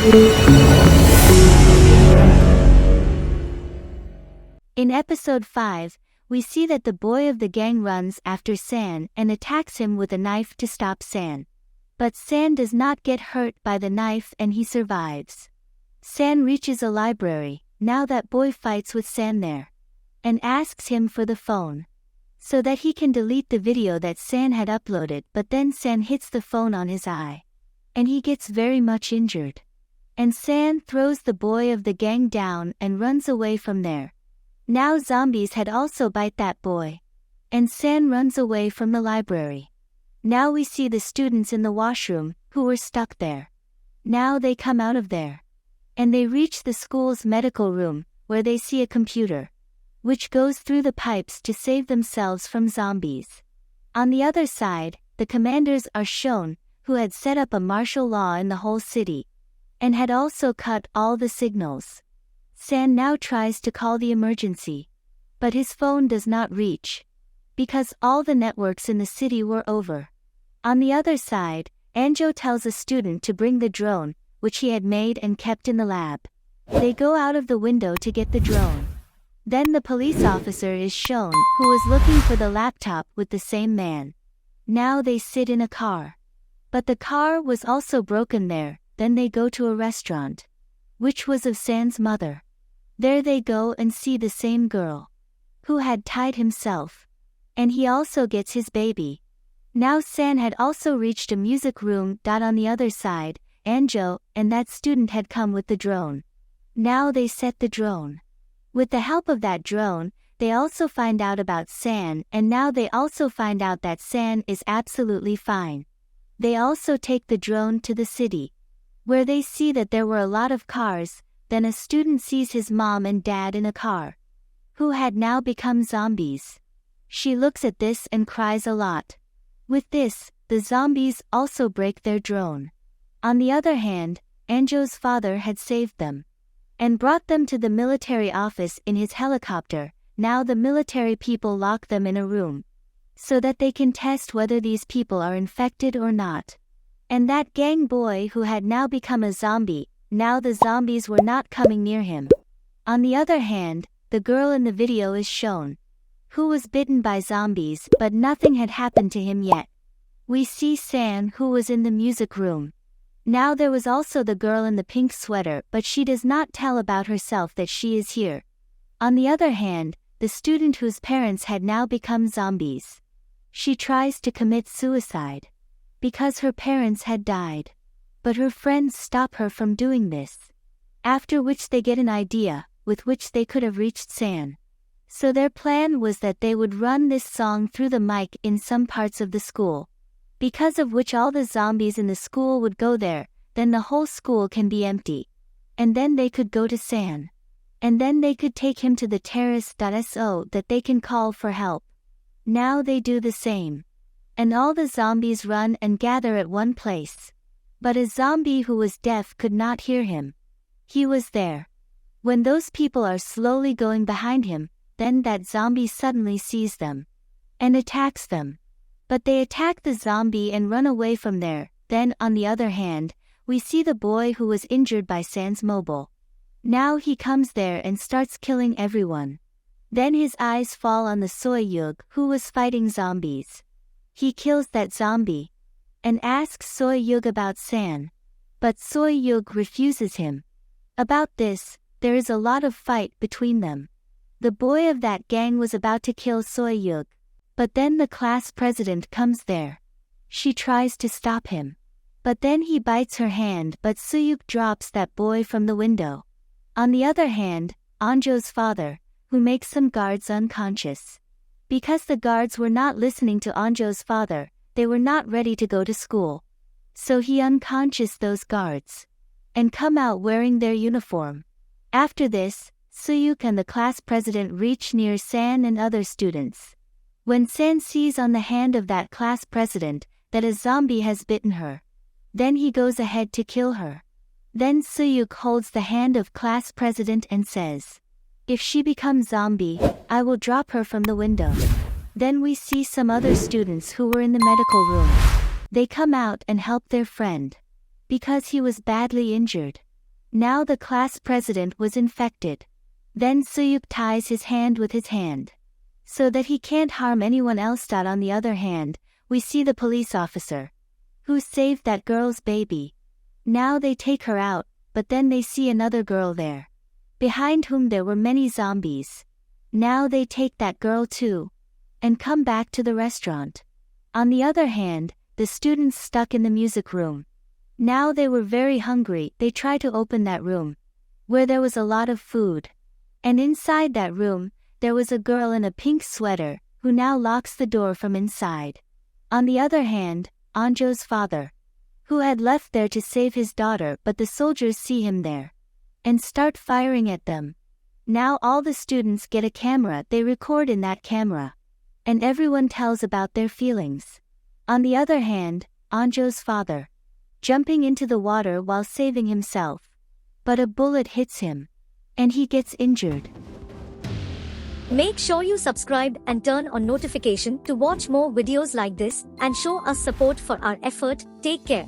In episode 5, we see that the boy of the gang runs after San and attacks him with a knife to stop San. But San does not get hurt by the knife and he survives. San reaches a library, now that boy fights with San there, and asks him for the phone, so that he can delete the video that San had uploaded, but then San hits the phone on his eye, and he gets very much injured. And San throws the boy of the gang down and runs away from there. Now zombies had also bite that boy, and San runs away from the library. Now we see the students in the washroom, who were stuck there. Now they come out of there, and they reach the school's medical room, where they see a computer, which goes through the pipes to save themselves from zombies. On the other side, the commanders are shown, who had set up a martial law in the whole city, and had also cut all the signals. San now tries to call the emergency, but his phone does not reach, because all the networks in the city were over. On the other side, Anjo tells a student to bring the drone, which he had made and kept in the lab. They go out of the window to get the drone. Then the police officer is shown, who was looking for the laptop with the same man. Now they sit in a car. But the car was also broken there. Then they go to a restaurant, which was of San's mother. There they go and see the same girl, who had tied himself. And he also gets his baby. Now San had also reached a music room. On the other side, Anjo and that student had come with the drone. Now they set the drone. With the help of that drone, they also find out about San, and now they also find out that San is absolutely fine. They also take the drone to the city, where they see that there were a lot of cars. Then a student sees his mom and dad in a car, who had now become zombies. She looks at this and cries a lot. With this, the zombies also break their drone. On the other hand, Anjo's father had saved them, and brought them to the military office in his helicopter. Now the military people lock them in a room, so that they can test whether these people are infected or not. And that gang boy who had now become a zombie, now the zombies were not coming near him. On the other hand, the girl in the video is shown, who was bitten by zombies, but nothing had happened to him yet. We see San, who was in the music room. Now there was also the girl in the pink sweater, but she does not tell about herself that she is here. On the other hand, the student whose parents had now become zombies. She tries to commit suicide, because her parents had died. But her friends stop her from doing this. After which they get an idea, with which they could have reached San. So their plan was that they would run this song through the mic in some parts of the school, because of which all the zombies in the school would go there. Then the whole school can be empty. And then they could go to San. And then they could take him to the terrace. So that they can call for help. Now they do the same. And all the zombies run and gather at one place. But a zombie who was deaf could not hear him. He was there. When those people are slowly going behind him, then that zombie suddenly sees them and attacks them. But they attack the zombie and run away from there. Then, on the other hand, we see the boy who was injured by San's mobile. Now he comes there and starts killing everyone. Then his eyes fall on the Soyug, who was fighting zombies. He kills that zombie and asks Soyug about San. But Soyug refuses him. About this, there is a lot of fight between them. The boy of that gang was about to kill Soyug, but then the class president comes there. She tries to stop him, but then he bites her hand, but Soyug drops that boy from the window. On the other hand, Anjo's father, who makes some guards unconscious. Because the guards were not listening to Anjo's father, they were not ready to go to school. So he unconscious those guards, and come out wearing their uniform. After this, Soyuk and the class president reach near San and other students. When San sees on the hand of that class president that a zombie has bitten her, then he goes ahead to kill her. Then Soyuk holds the hand of class president and says, "If she becomes zombie, I will drop her from the window." Then we see some other students who were in the medical room. They come out and help their friend, because he was badly injured. Now the class president was infected. Then Suyuk ties his hand with his hand, so that he can't harm anyone else. On the other hand, we see the police officer, who saved that girl's baby. Now they take her out, but then they see another girl there, behind whom there were many zombies. Now they take that girl too, and come back to the restaurant. On the other hand, the students stuck in the music room. Now they were very hungry. They try to open that room, where there was a lot of food. And inside that room, there was a girl in a pink sweater, who now locks the door from inside. On the other hand, Anjo's father, who had left there to save his daughter, but the soldiers see him there, and start firing at them. Now all the students get a camera. They record in that camera, and everyone tells about their feelings. On the other hand, Anjo's father, jumping into the water while saving himself, but a bullet hits him, and he gets injured. Make sure you subscribe and turn on notification to watch more videos like this and show us support for our effort. Take care.